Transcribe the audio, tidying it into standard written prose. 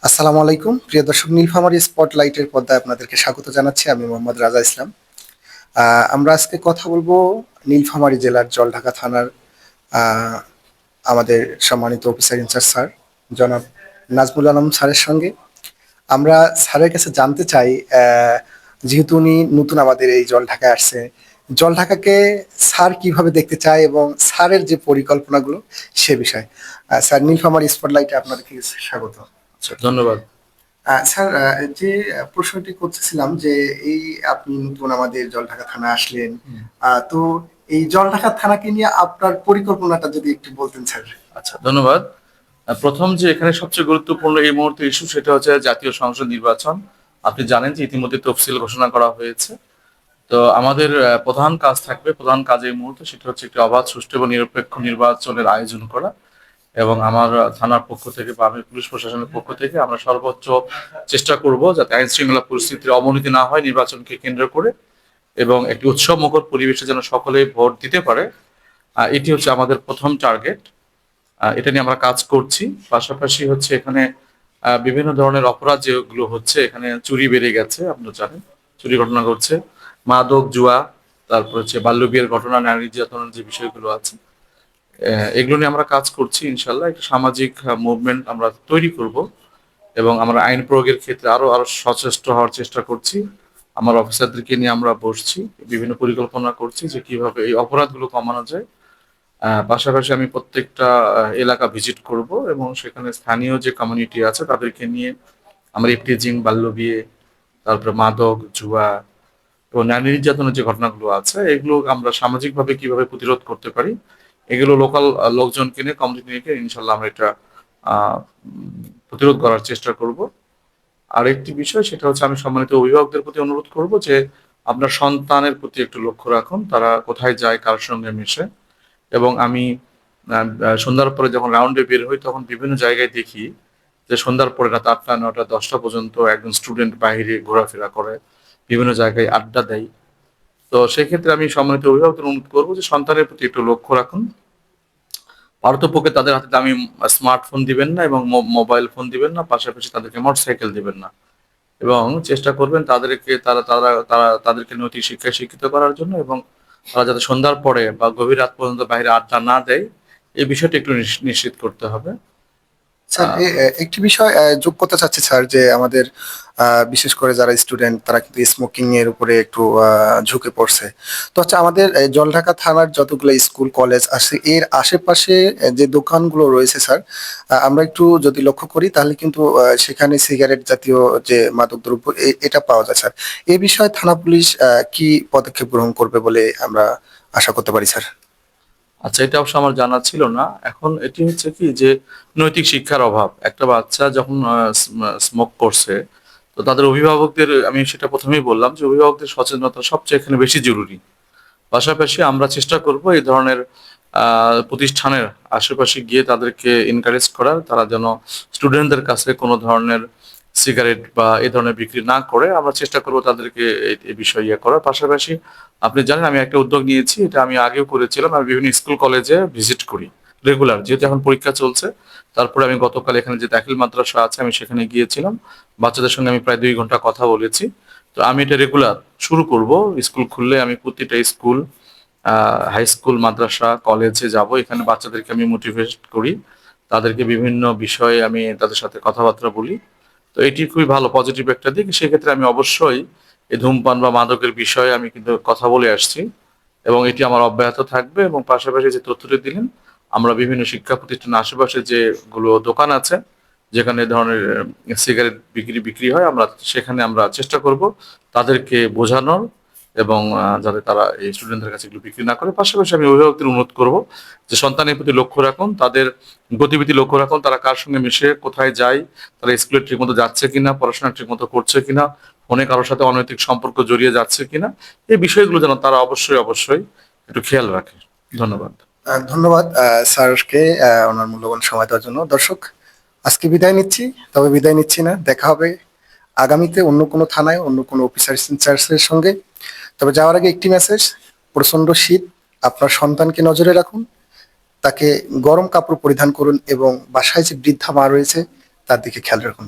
আসসালামু আলাইকুম প্রিয় দর্শক, নীলফামারী স্পটলাইটের পর্দায় আপনাদেরকে স্বাগত জানাচ্ছি। আমি মোহাম্মদ রাজা ইসলাম। আমরা আজকে কথা বলবো নীলফামারী জেলার জলঢাকা থানার আহ, আমাদের সম্মানিত অফিসার ইনচার্জ স্যার জনাব নাজমুল আলম স্যারের সঙ্গে। আমরা স্যারের কাছে জানতে চাই, যেহেতু উনি নতুন আমাদের এই জলঢাকায় আসছে, জলঢাকাকে স্যার কিভাবে দেখতে চায় এবং স্যারের যে পরিকল্পনাগুলো সে বিষয়ে। স্যার, নীলফামারী স্পটলাইটে আপনাদেরকে স্বাগত। আচ্ছা, ধন্যবাদ। স্যার, যে প্রশ্নটি করতেছিলাম যে এই আপনি নতুন আমাদের জলঢাকা থানা আসলেন, হুম। তো এই জলঢাকা থানাকে নিয়ে আপনার পরিকল্পনাটা যদি একটু বলতেন স্যার। আচ্ছা, ধন্যবাদ। প্রথম যে এখানে সবচেয়ে গুরুত্বপূর্ণ এই মুহূর্তে ইস্যু সেটা হচ্ছে জাতীয় সংসদ নির্বাচন। আপনি জানেন যে ইতিমধ্যে তফসিল ঘোষণা করা হয়েছে। তো আমাদের প্রধান কাজ থাকবে, প্রধান কাজ এই মুহূর্তে সেটা হচ্ছে একটি অবাধ, সুষ্ঠু এবং নিরপেক্ষ নির্বাচনের আয়োজন করা। এবং আমার থানার পক্ষ থেকে বা আমি পুলিশ প্রশাসনের পক্ষ থেকে আমরা সর্বোচ্চ চেষ্টা করব যাতে আইন শৃঙ্খলা পরিস্থিতির অবনতি না হয় নির্বাচনকে কেন্দ্র করে, এবং একটি উৎসবমুখর পরিবেশে যেন সকলেই ভোট দিতে পারে। এটি হচ্ছে আমাদের প্রথম টার্গেট। এটা নিয়ে আমরা কাজ করছি। পাশাপাশি হচ্ছে এখানে বিভিন্ন ধরনের অপরাধ যেগুলো হচ্ছে, এখানে চুরি বেড়ে গেছে, আপনারা জানেন, চুরি ঘটনা ঘটছে, মাদক জুয়া, তারপর হচ্ছে বাল্য বিয়ের ঘটনা, নারী নির্যাতনের যে বিষয়গুলো আছে, এগুলো নিয়ে আমরা কাজ করছি। ইনশাল্লাহ একটা সামাজিক মুভমেন্ট আমরা তৈরি করব, এবং আমরা আইন প্রয়োগের ক্ষেত্রে আরো আরো সচেষ্ট হওয়ার চেষ্টা করছি। আমার অফিসারদেরকে নিয়ে আমরা বসছি, বিভিন্ন পরিকল্পনা করছি যে কিভাবে এই অপরাধগুলো কমানো যায়। পাশাপাশি আমি প্রত্যেকটা এলাকা ভিজিট করব, এবং সেখানে স্থানীয় যে কমিউনিটি আছে তাদেরকে নিয়ে আমরা ইফটিজিং, বাল্য বিয়ে, তারপরে মাদক জুয়া এবং নারী নির্যাতনের যে ঘটনাগুলো আছে, এগুলো আমরা সামাজিকভাবে কিভাবে প্রতিরোধ করতে পারি, এগুলো লোকাল লোকজনকে নিয়ে, কমিউনিটি নিয়ে ইনশাল্লাহ আমরা এটা প্রতিরোধ করার চেষ্টা করব। আর একটি বিষয় সেটা হচ্ছে আমি সম্মানিত অভিভাবকদের প্রতি অনুরোধ করব যে আপনার সন্তানের প্রতি একটু লক্ষ্য রাখুন, তারা কোথায় যায়, কার সঙ্গে মেশে। এবং আমি সন্ধ্যার পরে যখন রাউন্ডে বের হই তখন বিভিন্ন জায়গায় দেখি যে সন্ধ্যার পরে রাত 8টা 9টা 10টা পর্যন্ত একজন স্টুডেন্ট বাইরে ঘোরাফেরা করে, বিভিন্ন জায়গায় আড্ডা দেয়। তো সেক্ষেত্রে আমি সম্মানিত অভিভাবকদের অনুরোধ করবো যে সন্তানের প্রতি একটু লক্ষ্য রাখুন। পারতপক্ষে তাদের হাতে দামি স্মার্টফোন দিবেন না এবং মোবাইল ফোন দিবেন না, পাশাপাশি তাদেরকে মোটরসাইকেল দিবেন না। এবং চেষ্টা করবেন তাদেরকে তারা তারা তারা তাদেরকে নৈতিক শিক্ষায় শিক্ষিত করার জন্য, এবং তারা যাতে সন্ধ্যার পরে বা গভীর রাত পর্যন্ত বাইরে আড্ডা না দেয়, এই বিষয়টা একটু নিশ্চিত করতে হবে। স্যার, আহ একটি বিষয় যোগ করতে চাচ্ছি স্যার, যে আমাদের বিশেষ করে যারা স্টুডেন্ট তারা কিন্তু স্মোকিং এর উপরে একটু ঝুঁকে পড়ছে। তো হচ্ছে আমাদের জলঢাকা থানার যতগুলো স্কুল কলেজ আছে এর আশেপাশে যে দোকানগুলো রয়েছে স্যার, আমরা একটু যদি লক্ষ্য করি তাহলে কিন্তু সেখানে সিগারেট জাতীয় যে মাদক দ্রব্য এটা পাওয়া যায় স্যার। এই বিষয়ে থানা পুলিশ কি পদক্ষেপ গ্রহণ করবে বলে আমরা আশা করতে পারি স্যার? আচ্ছা, এটা অবশ্য আমার জানা ছিল না। এখন এটি হচ্ছে কি যে নৈতিক শিক্ষার অভাব। একটা বাচ্চা যখন স্মোক করছে, তো তাদের অভিভাবকদের, আমি সেটা প্রথমেই বললাম যে অভিভাবকদের সচেতনতা সবচেয়ে এখানে বেশি জরুরি। পাশাপাশি আমরা চেষ্টা করব এই ধরনের প্রতিষ্ঠানের আশেপাশে গিয়ে তাদেরকে এনকারেজ করার, তারা যেন স্টুডেন্টদের কাছে কোনো ধরনের সিগারেট বা এই ধরনের বিক্রি না করে। আমরা চেষ্টা করব তাদেরকে এই বিষয়ে ইয়ে করার। পাশাপাশি আপনি জানেন আমি একটা উদ্যোগ নিয়েছি, এটা আমি আগেও করেছিলাম, আমি বিভিন্ন স্কুল কলেজে ভিজিট করি রেগুলার, যেহেতু এখন পরীক্ষা চলছে। তারপরে আমি গতকাল এখানে যে দাখিল মাদ্রাসা আছে আমি সেখানে গিয়েছিলাম, বাচ্চাদের সঙ্গে আমি প্রায় 2 ঘন্টা কথা বলেছি। তো আমি এটা রেগুলার শুরু করব। স্কুল খুললে আমি প্রতিটা স্কুল, হাই স্কুল, মাদ্রাসা, কলেজে যাব, এখানে বাচ্চাদেরকে আমি মোটিভেট করি, তাদেরকে বিভিন্ন বিষয়ে আমি তাদের সাথে কথাবার্তা বলি। তো এটি খুবই ভালো, পজিটিভ একটা দিক। সেক্ষেত্রে আমি অবশ্যই এই ধূমপান বা মাদকের বিষয়ে আমি কিন্তু কথা বলে আসছি, এবং এটি আমার অব্যাহত থাকবে। এবং পাশাপাশি যে তথ্যটি দিলেন, আমরা বিভিন্ন শিক্ষা প্রতিষ্ঠানের আশেপাশে যেগুলো দোকান আছে যেখানে এ ধরনের সিগারেট বিক্রি হয়, আমরা সেখানে আমরা চেষ্টা করব তাদেরকে বোঝানোর, এবং যাতে তারা এই স্টুডেন্টদের কাছে এগুলো বিক্রি না করে। পাশাপাশি আমি অভিভাবকদের অনুরোধ করব যে সন্তানের প্রতি লক্ষ্য রাখুন, তাদের গতিবিধি লক্ষ্য রাখুন, তারা কার সঙ্গে মিশে কোথায় যায়, তারা স্কুলে ঠিকমতো যাচ্ছে কিনা, পড়াশোনা ঠিকমতো করছে কিনা, ফোনে কারোর সাথে অনৈতিক সম্পর্ক জড়িয়ে যাচ্ছে কিনা, এই বিষয়গুলো যেন তারা অবশ্যই অবশ্যই একটু খেয়াল রাখে। ধন্যবাদ। ধন্যবাদ স্যারকে ওনার মূল্যবান সময় দেওয়ার জন্য। দর্শক, আজকে বিদায় নিচ্ছি, তবে বিদায় নিচ্ছি না, দেখা হবে আগামীতে অন্য কোনো থানায় অন্য কোনো অফিসার ইনচার্জের সঙ্গে। তবে যাওয়ার আগে একটি মেসেজ: প্রচন্ড শীত, আপনার সন্তানকে নজরে রাখুন, তাকে গরম কাপড় পরিধান করুন এবং বাসায় যে বৃদ্ধা মা রয়েছে তার দিকে খেয়াল রাখুন।